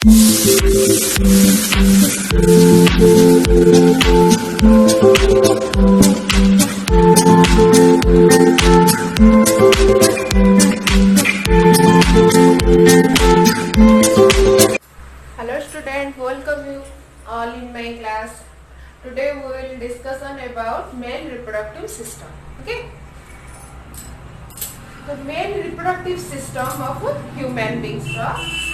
Hello student, welcome you all in my class. Today we will discuss on about male reproductive system. Okay. The male reproductive system of human beings.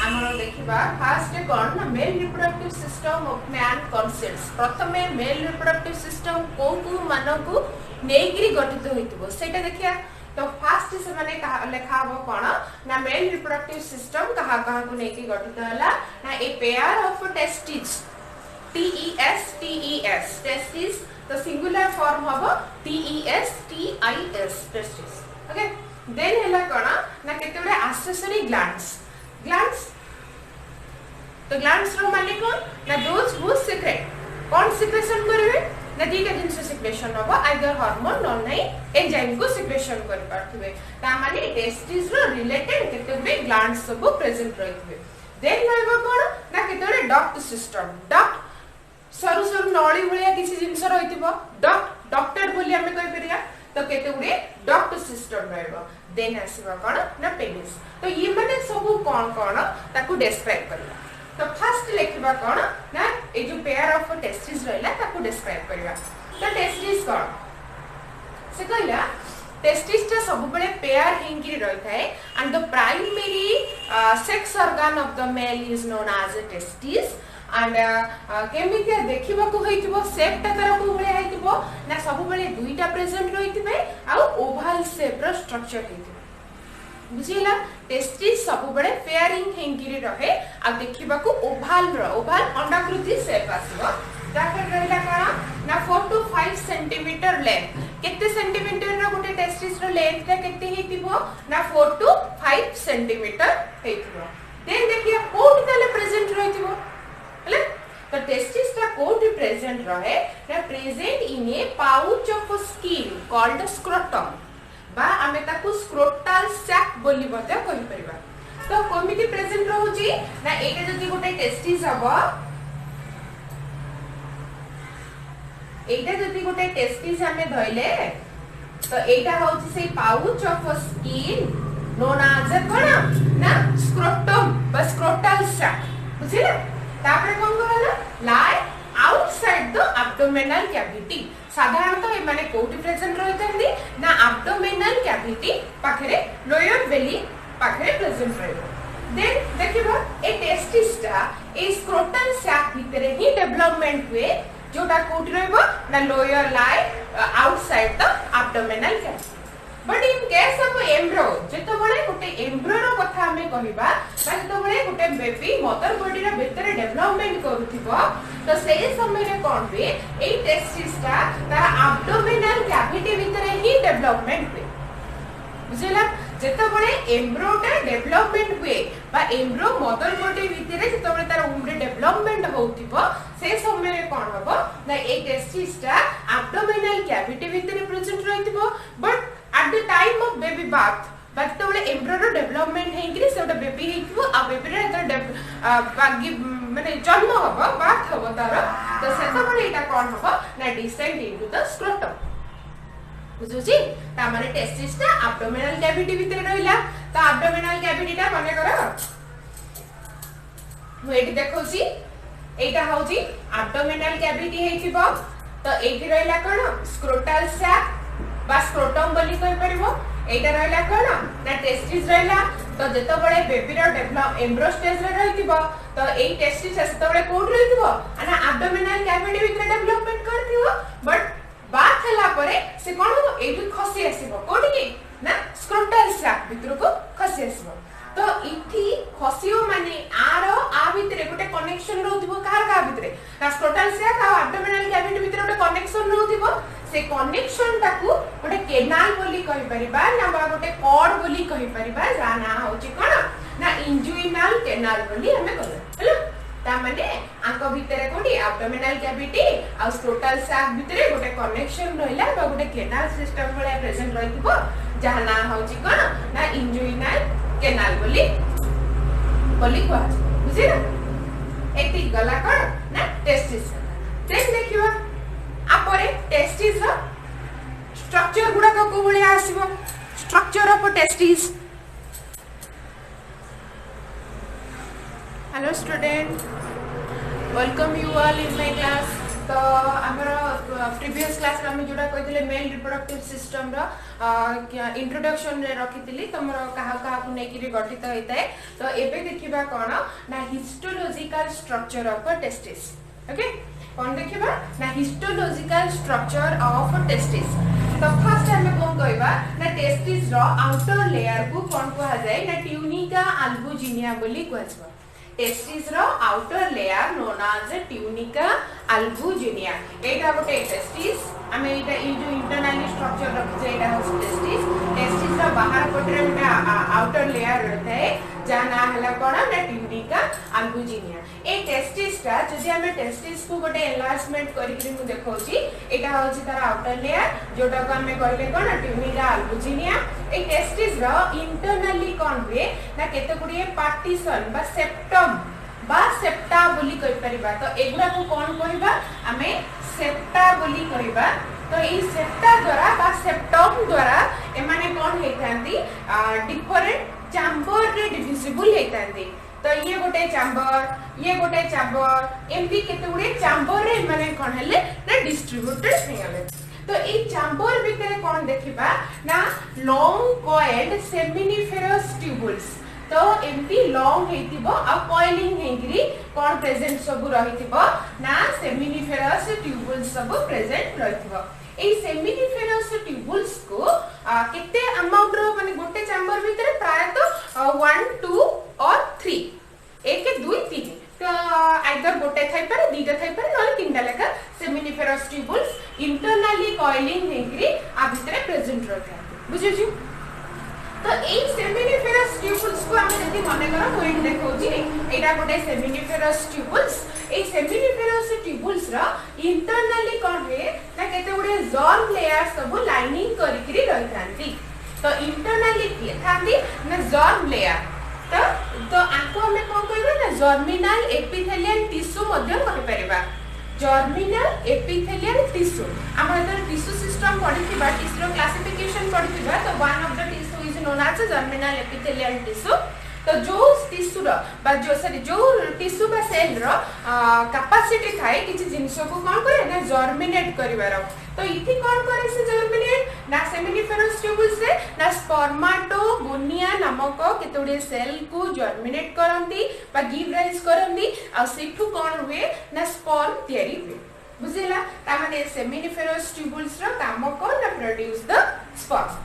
आमर देखिबा fast कोन ना mail reproductive system of man consists प्रथमे mail reproductive system को मानकु नेगिरी गठित होइतबो सेटा देखिया तो fast से माने लेखा हो कोन ना मेल रिप्रोडक्टिव सिस्टम कहा को नेकी गठित होला ना ए पेयर ऑफ टेस्टिस टेस टेस्टिस तो सिंगुलर फॉर्म हो टेस टेस्टिस ओके देन हैला कोन ना केतेबे एक्सेसरी ग्लैंड्स तो ग्लैंड्स रो माने कोन ना दोस हु सीक्रेट कोन सीक्रेशन करबे ना दीटा जिंस सीक्रेशन होबो आइदर हार्मोन न नै एंजाइम को सीक्रेशन कर पारथबे ता माने टेस्टिस रो रिलेटेड केतेबे ग्लैंड्स सब प्रेजेंट रहितबे देन रहबो कोन ना केतेबे डक्ट सिस्टम डक्ट सरू सरू नळी भलिया किछि जिंस रहितबो डक्टर बोली हमें कहि परिया तो केतेबे डक्ट सिस्टम रहबो देन आसीबो कोन ना पेनिस तो ये माने सब कोन ताकू डिस्क्राइब करबा तो फर्स्ट लिखबा कोन ना ए जो पेयर ऑफ टेस्टिस रहला ताकू डिस्क्राइब करबा तो टेस्टिस कोन से कहला टेस्टिस ता सब बळे पेयर हिंगी रहथाय and the primary sex organ of the male is known as a testis and केमितिया देखिबा को होइतिबो शेप ता तार को बळे आइतिबो ना सब बळे दुईटा प्रेजेंट रहितिबे आ ओवल शेप रो स्ट्रक्चर हेतिबो बुझिला टेस्टिस सब बळे पेयरिंग हेंगिरी रहे आ देखिबा को ओवल अंडाकृति शेप आसीबो तापर रहला कोन ना 4 to 5 सेंटीमीटर लेंथ केते सेंटीमीटर रो गोटे टेस्टिस रो लेंथ ता केते हेतिबो ना 4 to 5 सेंटीमीटर हेतिबो देन देखिया कोट ताले प्रेजेंट रहितिबो हले तो टेस्टिस ता कोट प्रेजेंट रहे ना present in A pouch of skin called scrotum बा आमे ताकू स्क्रोटल सैक बोली बता कहि परिबा तो कोमिति प्रेजेंट रहउची ना एटा जदी गोटे टेस्टिस हबो एटा जदी गोटे टेस्टिस हमें धइले तो एटा होउची से pouch of skin known as कोन ना स्क्रोटम बा स्क्रोटल सैक बुझिला तापर कोन कहला lie outside the abdominal cavity साधारणतः ए माने कोठी प्रेजेंट रहतंदी ना एब्डोमिनल कैविटी पाखरे लोअर बेली पाखरे प्रेजेंट रहबो देन देखिबो ए टेस्टिसटा ए स्क्रोटल सैक भितरे ही डेवलपमेंट हुए जोटा कोठी रहबो ना lower lie outside the abdominal cavity but in case of embryo जेतो बळे गोटे एम्ब्रो रो कथा हमें कहिबा बा जेतो बळे गोटे बेबी मदर बॉडी रो भितरे डेवलपमेंट करूथिबो तो से समय रे कोन बे ए टेस्टिसटा तार एब्डोमिनल कैविटी भितरे ही डेवलपमेंट हुए बुझिला जेतो बळे एम्ब्रोटा डेवलपमेंट हुए बा एम्ब्रो मदर बॉडी भितरे जेतो बळे तार उम्रे डेवलपमेंट होउथिबो से समय रे कोन हबो ना ए टेस्टिसटा एब्डोमिनल कैविटी भितरे प्रेजेंट रहिथिबो but at the time of baby birth but तो बळे एम्ब्रो रो डेवलपमेंट हेंगिरी सेटा बेबी हेकिबो आ बेबी रे तो बागी माने जन्म हबो बाथ हबो तार तो सेटा बळे एटा कोन हबो ना डिसेंड इनटू द स्क्रोटम बुझुची ता माने टेस्टिसटा एब्डोमिनल कैविटी भितरे रहिला तो एब्डोमिनल कैविटी ता माने करा मु एटी देखौची एटा होची एब्डोमिनल कैविटी हेकिबो तो एटी रहिला कोन स्क्रोटल सैक बा स्क्रोटम बोली कहि परिबो एटा रहला कोन ना टेस्टिस रहला तो जेतो बळे बेबी रो डेवलप एम्ब्रो स्टेज रे रहितिबो तो ए टेस्टिस सेतो बळे कोड रहितिबो आना एब्डोमिनल कैविटी भितर डेवलपमेंट करथिबो बट बात हला परे से कोन एटु खसी आसीबो कोडी के ना स्क्रोटल सैक भितर को खसी आसीबो तो इथि खसियो माने आरो आ भितरे गोटे कनेक्शन रहथिबो कार भितरे ना स्क्रोटल सैक आ एब्डोमिनल कैविटी भितर गोटे कनेक्शन रहथिबो से कनेक्शन ताकू गोटे केनाल बोली कहि परिबा ना बा गोटे कॉर्ड बोली कहि परिबा जा ना होची कोन ना इंजुइनल केनाल बोली हमें कहले हेलो ता माने आंको भितरे कोडी एब्डोमिनल कैविटी आ स्क्रोटल सैक भितरे गोटे कनेक्शन रहला बा गोटे केनाल सिस्टम भले प्रेजेंट रहितबो जा ना होची कोन ना इंजुइनल केनाल बोली कहवा बुझिला गला कौन ना टेस्टिस देन देखिबा आपरे टेस्टिस रो स्ट्रक्चर गुडा को भलिया आसीबो structure of testis hello student welcome you all in my class तो आमर प्रीवियस क्लास रे हम जोडा कहथिले मेल रिप्रोडक्टिव सिस्टम रो इंट्रोडक्शन रे रखितिली तमरो कहा कहा को नै कि गठित होइताय तो एबे देखिबा कोन ना histological structure of testis okay कौन देखिबा ना हिस्टोलॉजिकल स्ट्रक्चर ऑफ टेस्टिस तो फर्स्ट हमें कोन कहबा ना टेस्टिस रो आउटर लेयर को कोन कहा जाय ना ट्यूनिका अल्बुजिनिया बोली कहछबा टेस्टिस रो outer layer known as tunica albuginea एटा गोटे टेस्टिस हमें एटा ए जो इंटरनली स्ट्रक्चर रखि एटा हो टेस्टिस रो बाहर पटरे गोटे आउटर लेयर रहते जा ना हला कोन ना ट्यूनिका अल्बुजिनिया ए टेस्टिस का जदि हमें टेस्टिस को गोटे एनलार्जमेंट करि कि मु देखौची एटा होची तार आउटर लेयर जोटा को हमें कहले कोन ट्यूनिका अल्बुजिनिया ए टेस्टिस रो इंटरनली कोन हुए ना केते गुडिए पार्टीशन बा सेप्टम बा सेप्टा बोली कहि परिबा तो एगुरा को कोन कहिबा हमें सेप्टा बोली कहिबा तो ई सेप्टा द्वारा बा सेप्टम द्वारा ए माने कोन हेतांती डिफरेंट चैम्बर रे डिविजिबल हेतांती तो ये गोटे चैम्बर एमती केते गुडे चैम्बर रे माने कोन हेले ना डिस्ट्रीब्यूटेड हेले तो ए चैम्बर भितरे कोन देखिबा ना लॉन्ग कॉइल्ड सेमिनिफेरस ट्यूबुल्स तो एमती लॉन्ग हेतिबो आ कॉइलिंग हेगिरी कोन प्रेजेंट सब रहितिबो ना सेमिनिफेरस ट्यूबुल्स सब प्रेजेंट रहितिबो ए सेमिनिफेरस ट्यूबुल्स को केते अमाउंट रो माने गोटे चैम्बर भितरे प्राय तो 1 2 और 3 1 2 3 तो आइदर गोटे थाई पारे दीटा थाई पारे नले तीनटा लेखा सेमिनिफेरस ट्यूबुल्स इंटरनली कॉइलिंग हेगिरी आ भितरे प्रेजेंट रहता बुझियो छी तो ए सेमिनिफेरस ट्यूबुल्स को हमें जति मने करा पॉइंट देखौची एटा गोटे सेमिनिफेरस ट्यूबुल्स ए सेमिनिफेरस ट्यूबुल्स रा इंटरनली कोन रे ना केते गुडे जर्म लेयर सब लाइनिंग करिकरी रहितांती तो इंटरनली के थांदी ना जर्म लेयर तो आको हमें कोन कहबा ना जर्मिनल एपिथेलियल टिश्यू मध्य कहि परिबा जर्मिनल एपिथेलियल टिश्यू हमर जर टिश्यू सिस्टम पढिथिबा टिश्यू क्लासिफिकेशन पढिथिबा तो one of the tissue is known as germinal epithelial tissue तो जो टिश्यू रो बा जो सॉरी जो टिश्यू बा सेल रो कैपेसिटी थाए किछि जिंस को कोन करे ना जर्मिनेट करिवार तो इथि कोन करे से जर्मिनेट ना सेमिनिफेरस ट्यूबुल्स से ना स्पर्माटोगोनिया नामक केतोडे सेल को जर्मिनेट करंती बा गिव राइज करंती आ सेठु कोन हुए ना स्पर्म तयारी हुए बुझिला ता माने सेमिनिफेरस ट्यूबुल्स रो काम कोन ना प्रोड्यूस द स्पर्म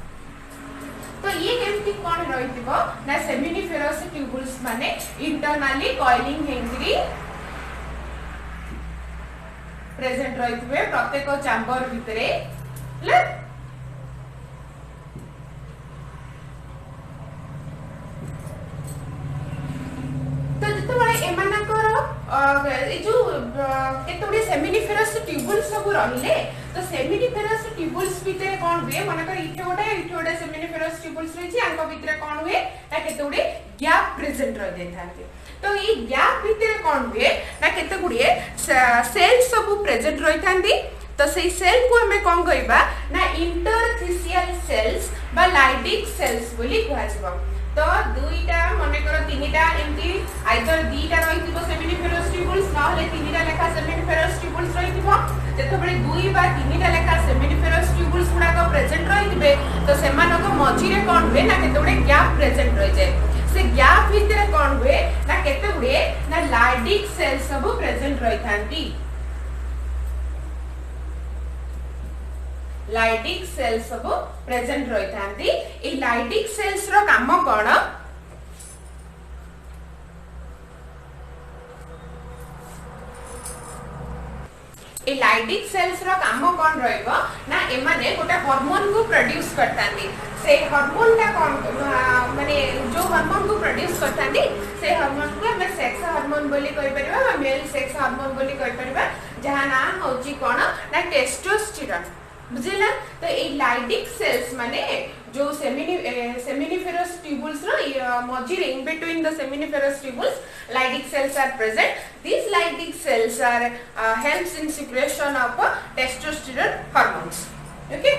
तो ये केमती कोन रहितिबो ना सेमिनिफेरस ट्यूबुल्स माने इंटरनली कॉइलिंग हेंगरी प्रेजेंट रहितबे प्रत्येक चैम्बर भितरे ले तो जतबे एमानकर ए जो केतोडी सेमिनिफेरस ट्यूबुल्स सब रहिले तो सेमिनिफेरस ट्यूबुल्स भितरे कोन हुए मानकर इथे गोटे सेमिनिफेरस ट्यूबुल्स रहिछि आंको भितरे कोन हुए ना केतोडी गैप प्रेजेंट रहि देथांती तो ई गैप भितरे कोन हुए ना केते गुडिए सेल सब प्रेजेंट रहिथांती तो सेई सेल को हमें कोन कहबा ना इंटरथिसियल सेल्स बा लाइडिक सेल्स बोली कहजबा तो दुईटा मने करो तीनटा एमती आइदर दीटा रहितिबो सेमिनिफेरस ट्यूबुल्स न हले तीनटा लेखा सेमिनिफेरस ट्यूबुल्स रहितिबो जेतबेले दुई बा तीनटा लेखा सेमिनिफेरस ट्यूबुल्स गुडा को प्रेजेंट रहितबे तो सेमानको मझी रे कोन हुए ना केतबेले गैप प्रेजेंट रहि जाय से गैप भितरे कोन हुए ना केते गुडे ना लाइडिक सेल्स सब प्रेजेंट रहिथांती लाइडिक सेल्स सब प्रेजेंट रहिथांती ए लाइडिक सेल्स रो काम कोन ए लाइडिक सेल्स रो काम कोन रहइबो ना एमाने गोटे हार्मोन को प्रोड्यूस करतांती से हार्मोन का कोन माने जो हार्मोन को प्रोड्यूस करतांती से हार्मोन को हम सेक्स हार्मोन बोली कहि परिबा मेल सेक्स हार्मोन बोली कहि परिबा जहा नाम होची कोन ना टेस्टोस्टेरोन बुझिला तो ए लाइडिक सेल्स माने जो सेमिनिफेरस ट्यूबुल्स रो मझी रे in between the seminiferous tubules Leydig cells are present this these Leydig cells are helps in secretion of testosterone hormones. Okay.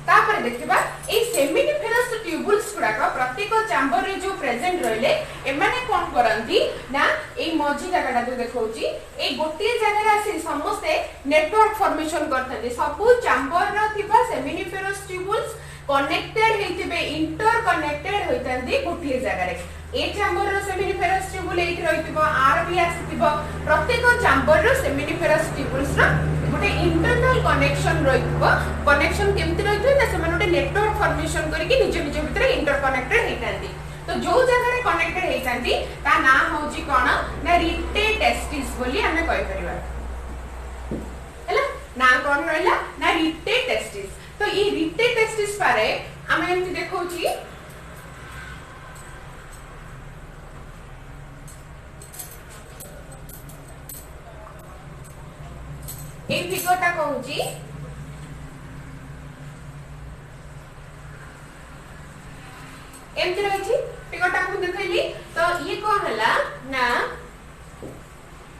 तापर देखिबा ए सेमिनिफेरस ट्यूबुल्स गुडाक प्रत्येक चैम्बर रे जो प्रेजेंट रहले एमाने कोन करंती ना ए मझी जगहटा जो देखौची ए गोटे जगह आसी समस्त नेटवर्क फॉर्मेशन करथांती सब चैम्बर रा थिबा सेमिनिफेरस ट्यूबुल्स कनेक्टेड हेतिबे इंटर कनेक्टेड होइतांती गोटे जगह रे ए चैम्बर रो सेमिनिफेरस ट्यूबुल एठी रहितिबो आर भी आसीतिबो प्रत्येक चैम्बर रो सेमिनिफेरस ट्यूबुल्स रा गोटे इंटरनल कनेक्शन रहितिबो कनेक्शन केमति रहितो ना से माने नेटवर्क फॉर्मेशन करके निज निज भीतर इंटरकनेक्टेड हेतांती तो जो जगह रे कनेक्टेड हेतांती ता ना होची कोन ना रिटे टेस्टिस बोली हमें कहि परिबा हैला ना कोन रहला ना रिटे टेस्टिस तो ये रिटे टेस्टिस पारे हमें एमति देखौची ए फिगरटा कहूची एमति रहिची फिगरटा को देखैली तो ये कोन हला ना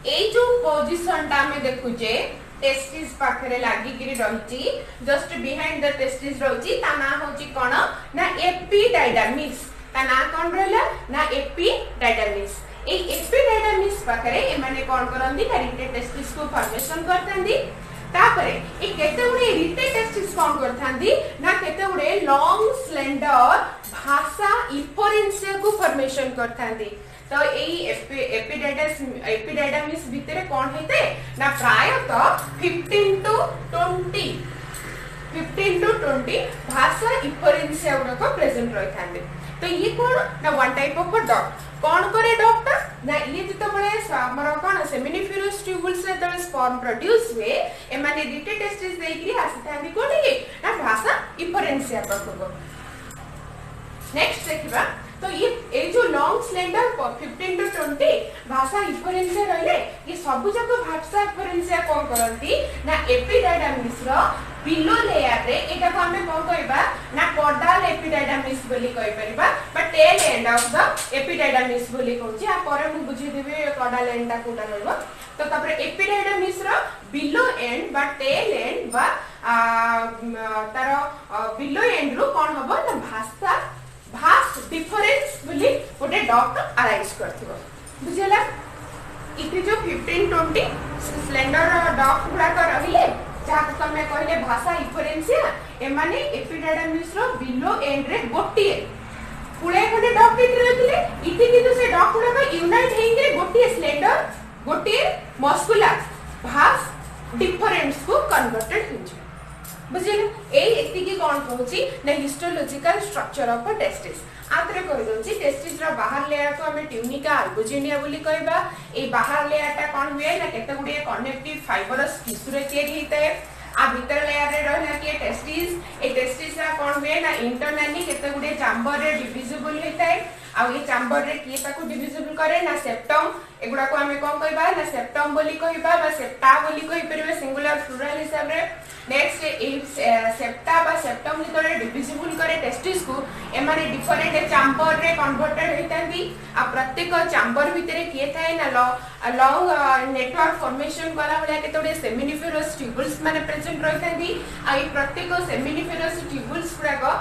ए जो पोजीशन ता में देखुचे टेस्टिस पाखरे लागी गिरी रहिची जस्ट बिहाइंड द टेस्टिस रहिची ता ना होची कोन ना एपिडाइडामिस ता ना कोन रहला ना एपिडाइडामिस ए एपिडाइडामिस पाखरे ए माने कोन करंदी रिटे टेस्टिस को फॉर्मेशन करथांदी तापरे ए केते गुडे रिटे टेस्टिस कोन करथांदी ना केते गुडे लॉन्ग स्लेंडर भाषा इफोरेंसिया को फॉर्मेशन करथांदी तो एई एपिडाइडामिस भितरे कोन हेते ना प्रायतः 15 to 20 भाषा इफोरेंसिया को प्रेजेंट रहिथांदी तो ये कोन ना वन टाइप ऑफ डॉट कोन करे डॉक्टर ना ये जते बळे हमर कोन सेमिनिफेरस ट्यूबुल्स रे तबे स्पर्म प्रोड्यूस हुए ए माने रिटे टेस्टिस देकरी आसीथांदी कोठी ना भाषा इफोरेंसिया पाखको नेक्स्ट देखिबा तो ये जो लॉन्ग स्लेंडर 15 to 20 भाषा इफोरेंसिया रहले ये सब जको भाषा इफोरेंसिया कोन करंती ना एपिडाइडामिस रो बिलो लेयर रे एटा को हमें कोन कहबा ना कॉर्डाल एपिडाइडामिस बोली कहि परिबा but tail end of the epididymis बोली कहूची आ परे मु बुझी देबे कॉर्डाल एंड ता कोटा रहबो तो तापर एपिडाइडामिस रो बिलो एंड बा टेल एंड बा तारो बिलो एंड रो कोन हबो ना भाषा भास डिफरेंस बोली गोटे डॉट अराइज करथिबो बुझिला इति जो 15-20 स्लेंडर डॉट गुडा कर रहिले जाक तमे कहले भाषा इफरेंसिया ए माने एपिडाइडामिस रो बिलो एंड रे गोटी पुळे गोटे डॉट इति रहथिले इति किंतु से डॉट गुडा का यूनाइट हेंगे गोटी स्लेंडर गोटी मस्कुलर भास डिफरेंस को कन्वर्टेड हिंज बुझिले ए एति की कोन कहूची ना histological structure of testis Atre कहि दोची टेस्टिस रो बाहर लेयर को हमें ट्यूनिका अल्बुजिनिया बोली कहबा ए बाहर लेयर ता कोन हुए ना केते गुडे कनेक्टिव फाइबरस टिश्यू रे तयारी हेते आ भीतर लेयर रे रहला के टेस्टिस ए टेस्टिस रा कोन हुए ना इंटरनली केते गुडे चैम्बर रे डिविजिबल हेते आ ये चैम्बर रे किए ताको डिविजिबल करे ना सेप्टम एगुडा को हमें कोन कहबा ना सेप्टम बोली कहबा बा सेप्टा बोली कहि परबे सिंगुलर प्लुरल हिसाब रे नेक्स्ट ए सेप्टा बा सेप्टम लितरे डिविजिबल करे टेस्टिस को ए माने डिफरेंट चैम्बर रे कन्वर्टेड होइतांदी आ प्रत्येक चैम्बर भितरे किए थाए ना लॉन्ग नेटवर्क फॉर्मेशन कला भले केतोडे सेमिनिफेरस ट्यूबुल्स माने प्रेजेंट रहितांदी आ ई प्रत्येक सेमिनिफेरस ट्यूबुल्स गुडा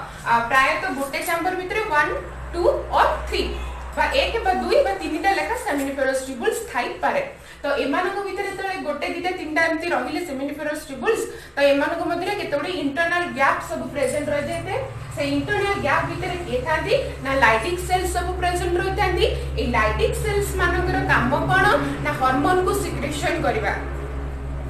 प्रायतः गोटे चैम्बर भितरे 1 2 और 3 बा एक बा 2 बा 3 टा लेखा सेमिनिफेरस ट्यूबुल्स थाई पारे तो एमानको भितरे तो गोटे दिटा तीनटा एमती रहिले सेमिनिफेरस ट्यूबुल्स तो एमानको मध्ये केतोडे इंटरनल गैप सब प्रेजेंट रह जेते से इंटरनल गैप भितरे के थांदी ना लाइटिक सेल्स सब प्रेजेंट रहतांदी ए लाइटिक सेल्स मानकर काम कोन ना हार्मोन को सिक्रेशन करबा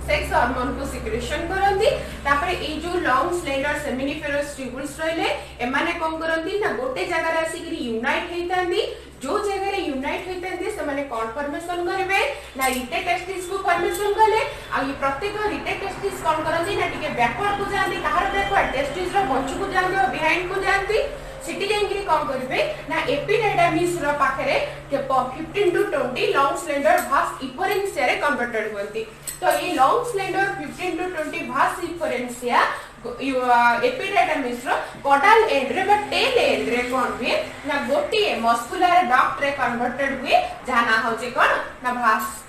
सेक्स हार्मोन को सिक्रेशन करंती तापर ए जो लॉन्ग स्लेंडर सेमिनिफेरस ट्यूबुल्स रहले एमाने कोन करंती ना गोटे जगह रे आसी यूनाइट हेतांदी जो जगह रे यूनाइट हेतांदी से माने कोन फॉर्मेशन करबे ना रिटे टेस्टिस को फॉर्मेशन करले आ ये प्रत्येक रिटे टेस्टिस कोन करंती ना टिके बैकवर्ड को जांदी कहार बैकवर्ड टेस्टिस रो पछ को जांदी और बिहाइंड को जांदी सिटी जांगी कोन करबे ना एपिडाइडामिस रो पाखरे के 15 to 20 long slender vasa efferentia रे कन्वर्टेड होंती तो ये long slender 15 to 20 vasa efferentia epididymis रो कॉडल एंड रे बा टेल एंड रे कोन हुए ना गोटी मस्कुलर डक्ट रे कन्वर्टेड हुए जाना होचे कोन ना भास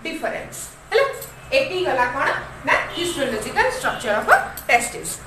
डिफरेंस हेलो एटी गला कोन ना हिस्टोलॉजिकल स्ट्रक्चर ऑफ टेस्टिस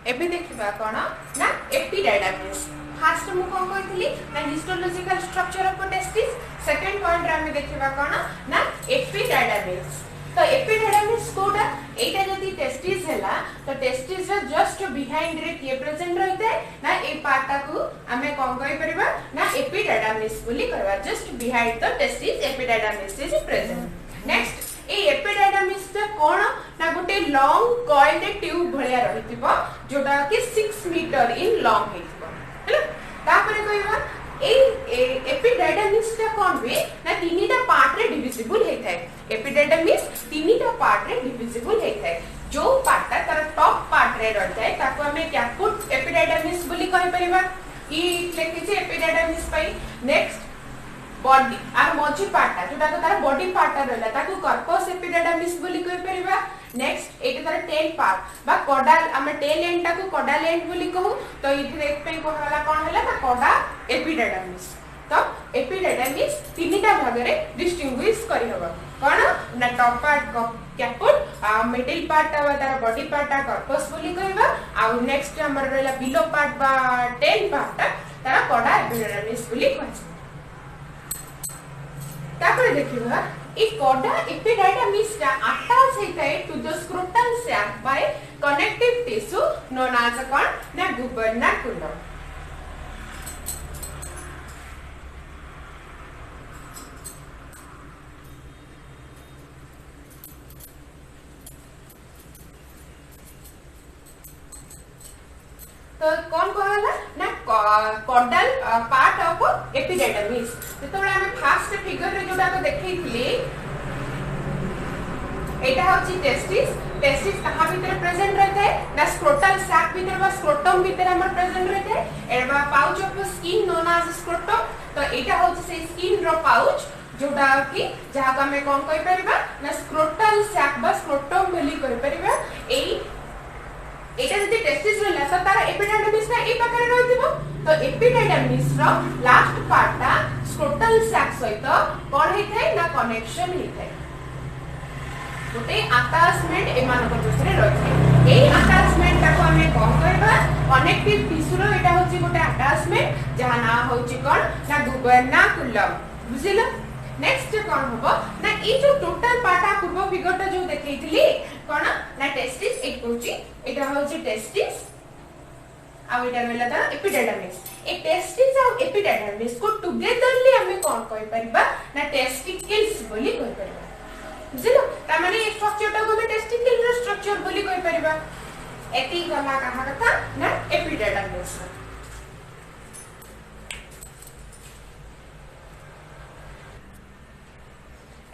एबे देखिबा कोन ना एपिडाइडामिस फर्स्ट मु कोन कहथली ना histological structure of testis second point रे हम देखिबा कोन ना एपिडाइडामिस तो एपिडाइडामिस कोडा एटा जदी टेस्टिस हैला तो टेस्टिस रे जस्ट बिहाइंड रे के प्रेजेंट रहते ना ए पार्टा को हमें कोन कहि परबा ना एपिडाइडामिस बोली करबा just behind the testis एपिडाइडामिस is present next ए एपिडाइडामिस ता कोन ना गोटे लॉन्ग कॉइल्ड ट्यूब भलिया रहितिबो जोटा कि 6 मीटर इन लॉन्ग हेतिबो हेलो तापरे कहबा ए एपिडाइडामिस ता कोन वे ना तीनटा पार्ट रे डिविजिबल हेथाय एपिडाइडामिस तीनटा पार्ट रे डिविजिबल हेथाय जो पार्ट तार टॉप पार्ट रे रहताय ताको हमें कैपुट एपिडाइडामिस बोली कहि परिबा ई लेखि छै एपिडाइडामिस पई नेक्स्ट बॉडी आर मझी पार्टा जोटा को तार बॉडी पार्टा रहला ताको कार्पस एपिडाइडामिस बोली कहि परिबा नेक्स्ट एटा तार टेल पार्ट बा कॉडल हम टेल एंड टा को कॉडल एंड बोली कहू तो इथे एक पे कहला कोन हला ना कॉडा एपिडाइडामिस तो एपिडाइडामिस तीनटा भाग रे डिस्टिंग्विश करि हबो कोन ना टॉप पार्ट को कैपुट मिडिल पार्ट तार बॉडी पार्ट कार्पस बोली कहबा आ नेक्स्ट हमर रहला बिलो पार्ट बा टेल पार्ट तार कॉडा एपिडाइडामिस बोली कहछ तापर देखिबा ए कॉडा एपिडाइडामिस टा अटैच हेताय to the scrotal sac by connective tissue known as कोन ना गुबर्नाकुलम तो कौन कहला ना कॉडल पार्ट ऑफ एपिडाइडामिस जेतबे हम फर्स्ट फिगर रे जोडा को देखैथिली एटा होची टेस्टिस टेस्टिस कहां भीतर प्रेजेंट रहता है ना स्क्रोटल सैक भीतर बा स्क्रोटम भीतर हमर प्रेजेंट रहता है एबा pouch of skin known as scrotum तो एटा होची से स्किन रो पाउच जोडा कि जहा का हम कोन कहि परबा ना स्क्रोटल सैक बा स्क्रोटम बोली कहि परबा एई एटा जदी टेस्टिस रहला त तार एपिडाइडामिस ना ए प्रकार रहतिबो तो एपिडाइडामिस रो लास्ट पार्टा स्क्रोटल सैक सहित कोन हेथाय ना कनेक्शन हेथाय गोटे अटैचमेंट एमान को दूसरे रहथाय एई अटैचमेंट ता को हमें कोन करबा कनेक्टिव टिश्यू रो एटा होची गोटे अटैचमेंट जहा ना होची कोन ना गुबर्नाकुलम बुझिलो नेक्स्ट कोन होबो ना ई जो टोटल पार्टा पूर्व फिगरटा जो देखैथिली कोन ना टेस्टिस एक होची एटा होची टेस्टिस आ एटा मेला ता एपिडाइडामिस ए टेस्टिस आ एपिडाइडामिस को टुगेदरली हमें कोन कहि परबा ना टेस्टिकल्स बोली कहि परबा बुझिलो ता माने ए स्ट्रक्चर टा को हमें टेस्टिकल रो स्ट्रक्चर बोली कहि परबा एती गला कहा कथा ना एपिडाइडामिस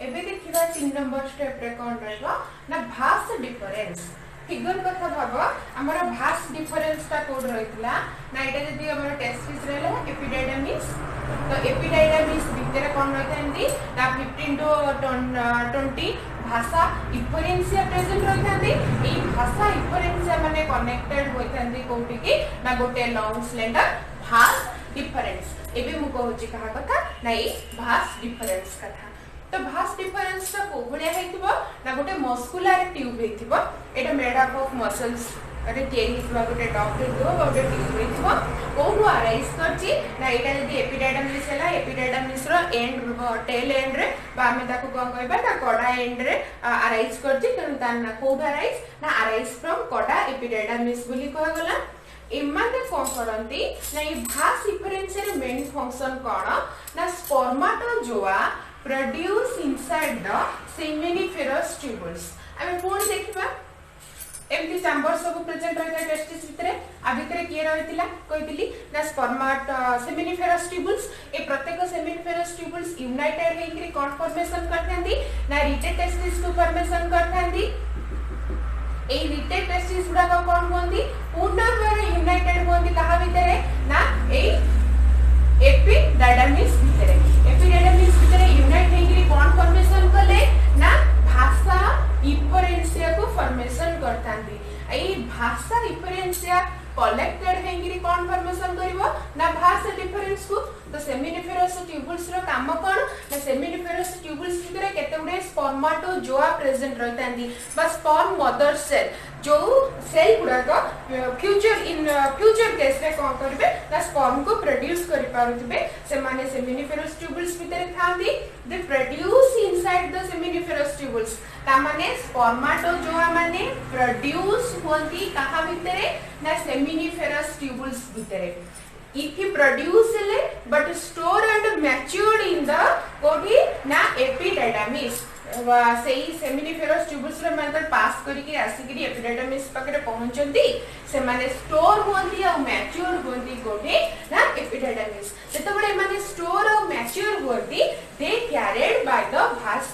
एबे देखिबा 3 नंबर स्टेप रे कोन रहबा ना भास डिफरेंस फिगर कथा भाबो हमर भास डिफरेंस ता कोड रहितला ना एटा जदी हमर टेस्टिस रहला एपिडाइडामिस तो एपिडाइडामिस भीतर कोन रहथांदी ना 15 to 20 भाषा डिफरेंसिया प्रेजेंट रहथांदी ए भाषा डिफरेंसिया माने कनेक्टेड होइथांदी कोठी की ना गोटे लॉन्ग सिलेंडर भास डिफरेंस एबे मु कहूची कहा कथा ना ए भास डिफरेंस कथा तो भास डिफरेंस ता को भलिया हेतिबो ना गोटे muscular tube हेतिबो Etah made up of muscles अरे टेल हितबा गोटे डॉग हेतिबो गोटे ट्यूब हेतिबो कोनु अराइज करची ना एटा जदी एपिडाइडामिस हैला एपिडाइडामिस रो एंड टेल एंड रे बा हम ताको कोन कहबा ना कॉडा एंड रे अराइज करची तन ता ना कोड अराइज ना अराइज फ्रॉम कॉडा एपिडाइडामिस बोली कह गला एमाने कोन करंती ना ये भास डिफरेंस रे मेन फंक्शन कोन ना स्पर्माटोजोआ produce inside the seminiferous tubules हमें पूर्ण देखिबा एमती चैम्बर सब प्रेजेंट रहता है टेस्टिस भितरे आ भितरे के रहितिला कहितली ना स्पर्माट सेमिनिफेरस ट्यूबुल्स ए प्रत्येक सेमिनिफेरस ट्यूबुल्स यूनाइटेड हेकरी कोन फॉर्मेशन करथांदी ना रिटेड टेस्टिस को फॉर्मेशन करथांदी ए रिटेड टेस्टिस गुडा का कोन होंदी पूर्ण भाबरे यूनाइटेड होंदी कहा भितरे ना ए एपिडाइडामिस भितरे यूनाइट हेकरी कोन फॉर्मेशन कले ना भाषा सेमिनिफेरस ट्यूबुल्स रो काम कोन ना सेमिनिफेरस ट्यूबुल्स भितरे केते गुडे स्पर्माटोजोआ प्रेजेंट रहतांदी बा स्पर्म मदर सेल जो सेल गुडा को फ्यूचर केस रे कोन करबे ना स्पर्म को प्रोड्यूस करि पारुतबे से माने सेमिनिफेरस ट्यूबुल्स भितरे थांदी दे produce inside the seminiferous tubules ता माने स्पर्माटोजोआ माने प्रोड्यूस होंती कहा भितरे ना सेमिनिफेरस ट्यूबुल्स भितरे if he produce but store and matured in the कोठी ना epididymis सेही सेमिनिफेरस ट्यूबुल्स रे माने पास करी के आसी के एपिडिडमिस पकरे पहुंचंती से माने स्टोर होंती और मैच्योर होंती कोठी ना एपिडिडमिस सेतबळे माने स्टोर और मैच्योर होंती दे carried by the vas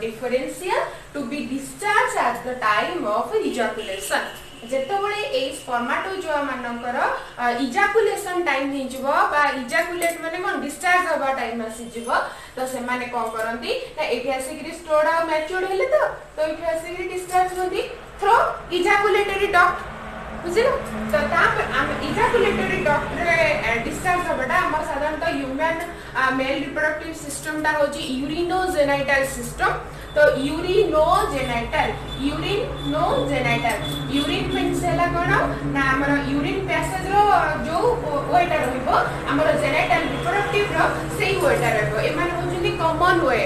differential to be discharged at the time of ejaculation जेतबळे ए स्पर्माटोजोआ मानकर इजाकुलेशन टाइम हि जबो बा इजाकुलेट माने कोन डिस्चार्ज होबा टाइम आसी जबो तो से माने कोन करंती ना एठी आसी कि स्टोर्ड और मैच्योर्ड हेले तो एठी आसी कि डिस्चार्ज होती थ्रू इजाकुलेटरी डक्ट बुझिलो तो ता हम इजाकुलेटरी डक्ट रे डिस्चार्ज होबाटा हमर साधारणतः ह्यूमन मेल रिप्रोडक्टिव सिस्टम ता होची यूरिनोजेनाइटल सिस्टम तो यूरिनोजेनाइटल यूरिन मींस हैला कोन ना हमर यूरिन पैसेज रो जो वेटा रहइबो हमर जेनाइटल रिप्रोडक्टिव रो सेही वेटा रहइबो ए माने होची common way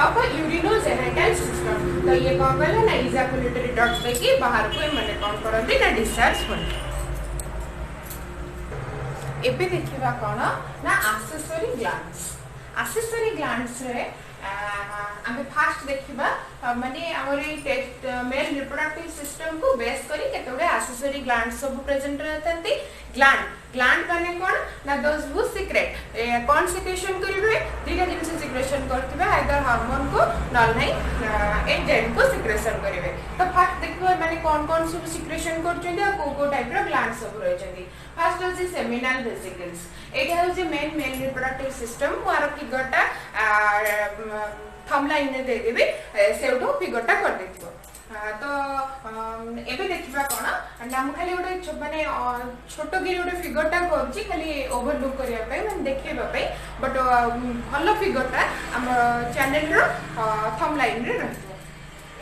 of urinogenital system तो ये कोन कहला ना इजाकुलेटरी डक्ट के बाहर को माने कोन करंती ना डिस्चार्ज होन एबे देखिबा कोन ना एक्सेसरी ग्लैंड्स रे आगे फास्ट देखिबा माने हमर मेल रिप्रोडक्टिव सिस्टम को बेस करी केतोडे एक्सेसरी ग्लैंड्स सब प्रेजेंट रहतंती ग्लैंड माने कोन ना those who secrete cone secretion करिवे दिना जिंस सिक्रेशन करथिबे आइदर हार्मोन को नल नै एंजाइम को सिक्रेशन करिवे तो फास्ट देखिबा माने कोन सब सिक्रेशन करचंदी आ को टाइप रो ग्लैंड सब रहचंदी फर्स्ट होची सेमिनल वेसिकल्स एटा होची मेल रिप्रोडक्टिव सिस्टम वार फिगरटा थंबलाइन ने दे देबे सेउडो फिगरटा कर देथिबो तो एबे देखिबा कोन नाम खाली ओडे माने छोटो गिरी ओडे फिगरटा करछि खाली ओवरलुक करिया पय माने देखिबा पय बट भलो फिगरटा हम चैनल रो थंबलाइन रे रहथिबो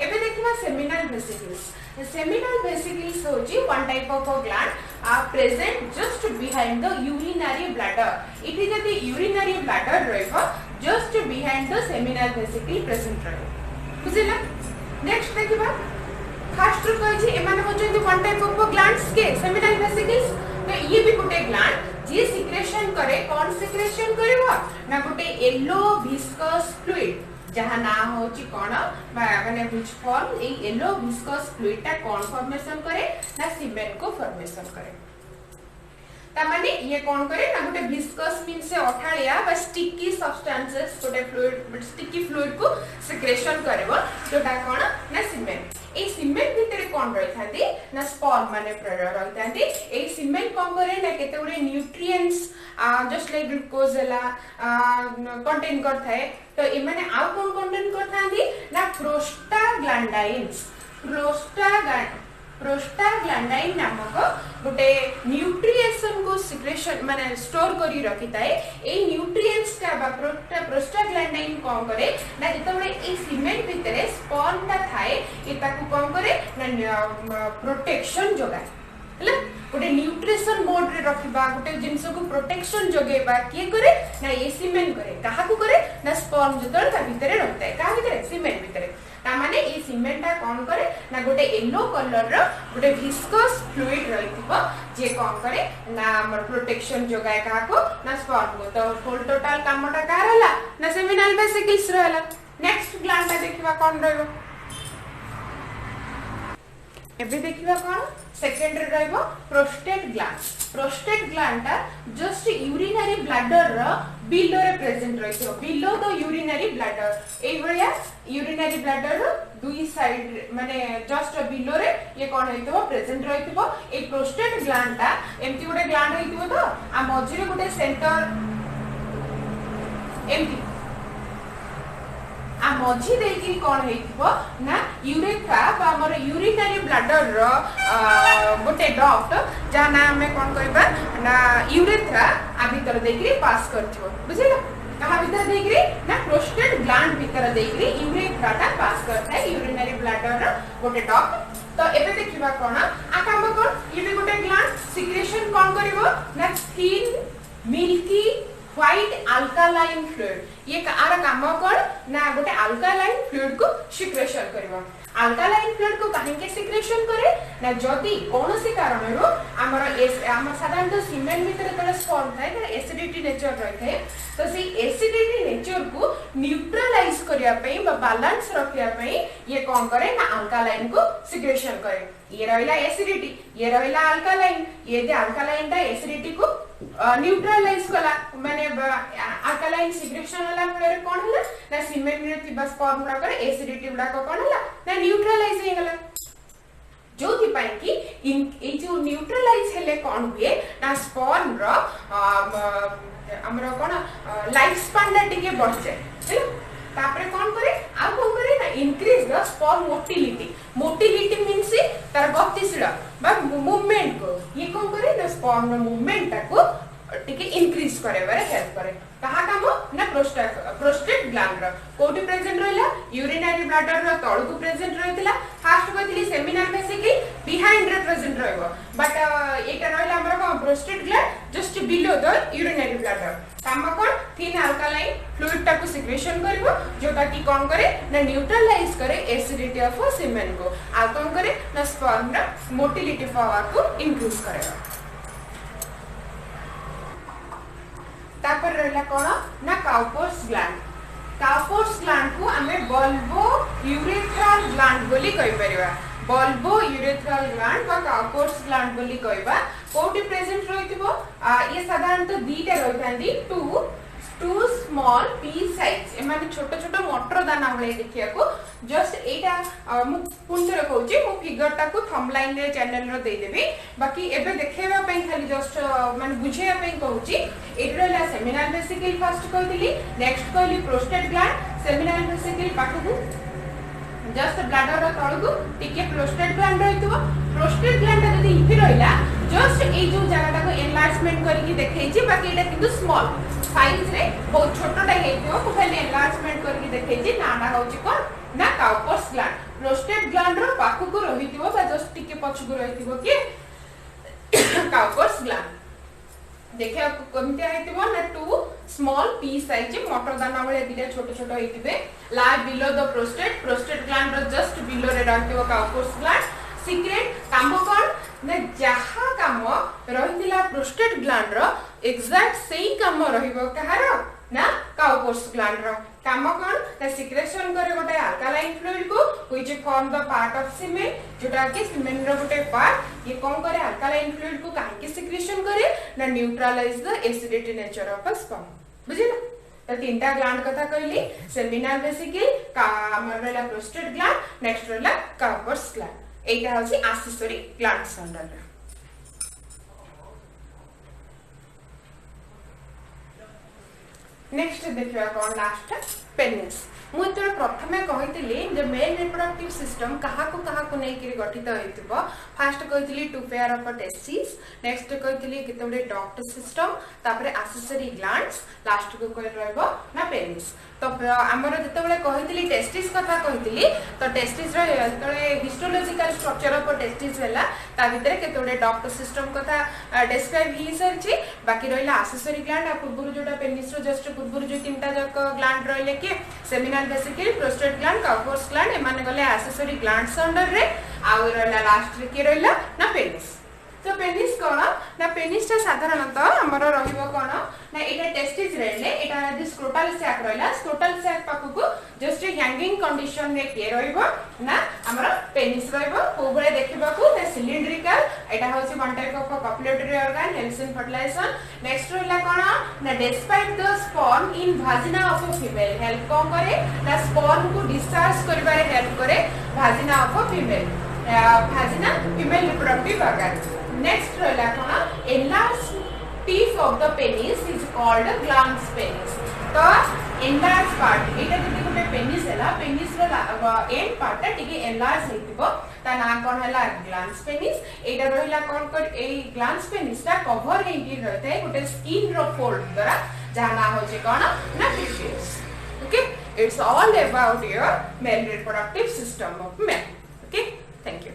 एबे देखिबा seminal vesicles होची one type of a gland are present just behind the urinary bladder it is the urinary bladder रहइबो just behind the seminal vesicle present रहे बुझिला नेक्स्ट देखिबा फर्स्ट रो कहछि एमाने होचंती one type of a glands के seminal vesicles तो ये भी गोटे gland जे secretion करे कोन secretion करबो ना गोटे येलो विस्कस फ्लूइड जहां ना होची कोन माने which form A yellow viscous fluid ता कोन फॉर्मेशन करे ना सीमेन को फॉर्मेशन करे ता माने ये कोन करे ना गोटे विस्कस मींस से अठालिया बा स्टिकी सब्सटेंसेस गोटे फ्लूइड स्टिकी फ्लूइड को सिक्रेशन करबो जोटा कोन ना सीमेन ए सीमेन भितरे कोन रहथांती ना स्पर्म माने रहथांती ए सीमेन कोन करे ना केते गुडे न्यूट्रिएंट्स जस्ट लाइक ग्लूकोज ला कंटेन करथाय तो ए माने आउ कोन कंटेन करथांती ना प्रोस्टाग्लैंडाइन नामक गोटे न्यूट्रिएशन को सिक्रेशन माने स्टोर करी रखिताए ए न्यूट्रिएंट्स का बा प्रोस्टाग्लैंडाइन कोन करे ना जेतबे ए सीमेन भितरे स्पर्म ता थाए ए ताकू कोन करे ना प्रोटेक्शन जोगाय हला गोटे न्यूट्रिशन मोड रे रखिबा गोटे जिंस को प्रोटेक्शन जोगेबा के करे ना ए सीमेन करे काहा को करे ना स्पर्म जतल ता भितरे रहता है काहा भितरे सीमेन भितरे ता माने ए सीमेन ता कोन करे ना गोटे येलो कलर रो गोटे विस्कस फ्लूइड रहिथिबो जे कोन करे ना हमर प्रोटेक्शन जोगाय काहा को ना स्पर्म को तो फुल टोटल कामटा का रहला ना सेमिनल वेसिकल्स रहला नेक्स्ट ग्लैंड देखिबा कोन रहबो एबे देखिबा कोन सेकंड रे रहबो प्रोस्टेट ग्लैंड ता जस्ट यूरिनरी ब्लैडर रो बिलो रे प्रेजेंट रहितो बिलो द यूरिनरी ब्लैडर ए भलिया यूरिनरी ब्लैडर रो दुई साइड माने जस्ट बिलो रे ये कोन हेतो प्रेजेंट रहितो ए प्रोस्टेट ग्लैंड ता एमती गोटे ग्लैंड हेतो तो आ मझिरे गोटे सेंटर एमती आ मझी देकी कोन हेतिबो ना यूरेथ्रा बा हमर यूरिनरी ब्लैडर रो गोटे डक्ट जाना हमें कोन करबा ना यूरेथ्रा आ भीतर देकी पास करथिबो बुझिला कहा भीतर देकरी ना प्रोस्टेट ग्लैंड भीतर देकरी यूरिक डाटा पास करता है यूरिनरी ब्लैडर रो गोटे डॉग। तो एबे देखिबा कोन आ काम कोन ये भी गोटे ग्लैंड सिक्रेशन कोन करिवो ना thin milky white alkaline fluid. ये आर काम कोन ना गोटे अल्कालाइन फ्लूइड को सिक्रेशन करिवो। अल्कालाइन फ्लूइड को काहे के सिक्रेशन करे ना जदी कोनोसी कारण रो हमर साधारणतः सीमेंट भीतर तले स्पर्म थाए ना एसिडिटी नेचर रहथे। तो से एसिडिटी नेचर को न्यूट्रलाइज करिया पई बा बैलेंस रखिया पई ये कोन करे ना अल्कालाइन को सिक्रेशन करे। ये रहला एसिडिटी ये रहला अल्कालाइन। ये दे अल्कालाइन ता एसिडिटी को न्यूट्रलाइज कला माने अल्कालाइन सिक्रेशन होला फळे कोन होला ना सीमेंट रे थिबा स्पर्म गुडा करे एसिडिटी गुडा को कोन होला ना न्यूट्रलाइज हे गला। जोथि पई कि ए जो न्यूट्रलाइज हेले कोन हुए ना स्पर्म रो हमरो कोन लाइफ स्पैन टा टिके बढ़ जाय हैला। तापरे कोन करे आ कोन करे ना increase the sperm motility. Motility means तार गतिशील बा मूवमेंट को ये कोन करे ना स्पर्म मूवमेंट टा को टिके इंक्रीज करे बारे हेल्प करे। कहा काम ना प्रोस्टेट ग्लैंड रो कोठी प्रेजेंट रहला यूरिनरी ब्लैडर रो तळ को प्रेजेंट रहतिला। फास्ट कहतिली सेमिनल बेसिकली बिहाइंड रे प्रेजेंट रहबो बट एटा रहला हमर को prostate gland just below the urinary bladder. काम कोन थिन अल्कालाइन फ्लूइड टा को सिक्रेशन करबो जोटा की कोन करे ना न्यूट्रलाइज करे एसिडिटी ऑफ सीमेन को आ कोन करे ना स्पर्म रा मोटिलिटी पावर को इंक्रीज करेगा। तापर रहला कोन ना काउपोर्स ग्लैंड। काउपोर्स ग्लैंड को हमें बल्बो यूरेथ्रल ग्लैंड बोली कहि परिबा। बल्बो यूरेथ्रल ग्लैंड बा काउपोर्स ग्लैंड बोली कहबा। कोठी प्रेजेंट रहितबो ये साधारणतः दीटा रहितांदी टू स्मॉल पी साइज ए माने छोटो छोटो मटर दाना भले देखिया को जस्ट एटा मु पुंजरे कहूची मु फिगर टा को थंबलाइन रे चैनल रो दे देबी। बाकी एबे देखेबा पई खाली जस्ट माने बुझेया पई कहूची एटरला सेमिनल वेसिकल फर्स्ट कहतिली नेक्स्ट कहली प्रोस्टेट ग्लैंड सेमिनल वेसिकल पाखु जस्ट ब्लैडर रो तळगु टिके प्रोस्टेट ग्लैंड रहितबो। प्रोस्टेट ग्लैंड जदी इफि रहिला जस्ट ए जो जगह टा को एनलार्जमेंट करिकि देखैछि बाकी एटा किंतु स्मॉल साइज रे बहुत छोटोटा हेतियो को खाली एनलार्जमेंट करिकि देखैछि नाडा होछि कोन ना काउपोर्स ग्लैंड। प्रोस्टेट ग्लैंड रो पाखु को रहितबो बा जस्ट टिके पछु को रहितबो कि काउपोर्स ग्लैंड। देखिया कमते हेतिबो ना टू स्मॉल पी साइज मटर दाना वाले दिले छोटो छोटो हेतिबे लाई बिलो द प्रोस्टेट ग्लैंड रो जस्ट बिलो रे रहितबो काउपोर्स ग्लैंड। सीक्रेट काम कोन ना जहा काम रहितिला प्रोस्टेट ग्लैंड रो एग्जैक्ट सेही काम रहिबो कहारो ना काउपोर्स ग्लैंड रो। काम कोन ना सिक्रेशन करे गोटे अल्कालाइन फ्लूइड को which form the part of semen जोटा कि सीमेन रो गोटे पार्ट। ये कोन करे अल्कालाइन फ्लूइड को काहे के सिक्रेशन करे ना neutralize the acidity nature of a sperm. बुझिला तो तीनटा ग्लैंड कथा कहली सेमिनल वेसिकल हमर रहला प्रोस्टेट ग्लैंड नेक्स्ट रहला काउपोर्स ग्लैंड। एटा होछि एक्सेसरी ग्लैंड्स अंडर रे। नेक्स्ट देखिबा कोन लास्ट पेनिस। मु तो प्रथमे कहितली जे मेल रिप्रोडक्टिव सिस्टम कहा को नै कि गठित होइतबो। फर्स्ट कहितली two pair of testis next कहितली केतबे डक्ट सिस्टम तापरे एक्सेसरी ग्लैंड्स लास्ट को कहि रहबो ना पेनिस। तो हमर जतबेले कहितली टेस्टिस कथा कहितली तो टेस्टिस रे तळे हिस्टोलॉजिकल स्ट्रक्चर ऑफ टेस्टिस वेला ता भितरे केतबे डक्ट सिस्टम कथा डिस्क्राइब ही सरछि। बाकी रहला एक्सेसरी ग्लैंड आ पूर्व जोटा पेनिस रो जस्ट पूर्व जो तीनटा जक ग्लैंड रहले के seminal vesicle prostate gland Cowper's gland एमाने गले एक्सेसरी ग्लैंड्स अंडर रे आ रहला लास्ट रे के रहला ना पेनिस। तो पेनिस कोन ना पेनिस ता साधारणतः हमर रहिबो कोन ना एटा टेस्टिस रहले एटा यदि स्क्रोटल सैक रहला स्क्रोटल सैक पाखु को जस्ट हैंगिंग कंडीशन रे के रहिबो ना हमर पेनिस रहिबो। कोबळे देखिबा को ना सिलिंड्रिकल एटा होछि one type of copulatory organ helps in fertilization. Next रहला कोन ना despite the sperm in vagina of a female help कोन करे ना स्पर्म को डिस्चार्ज करबारे हेल्प करे vagina of a female vagina female reproductive organ. Next रहला कोन enlarge tip of the penis is called glands penis. तो एनलार्ज पार्ट एटा जति गोटे पेनिस हैला पेनिस रो एंड पार्ट टिके एनलार्ज हेतिबो ता ना कोन हैला ग्लैंड्स पेनिस। एटा रहिला कोन कर ए ग्लैंड्स पेनिस ता कवर हेकी रहते गोटे स्किन रो फोल्ड द्वारा जहा ना होचे कोन ना It's all about your male reproductive system of men. Okay, thank you.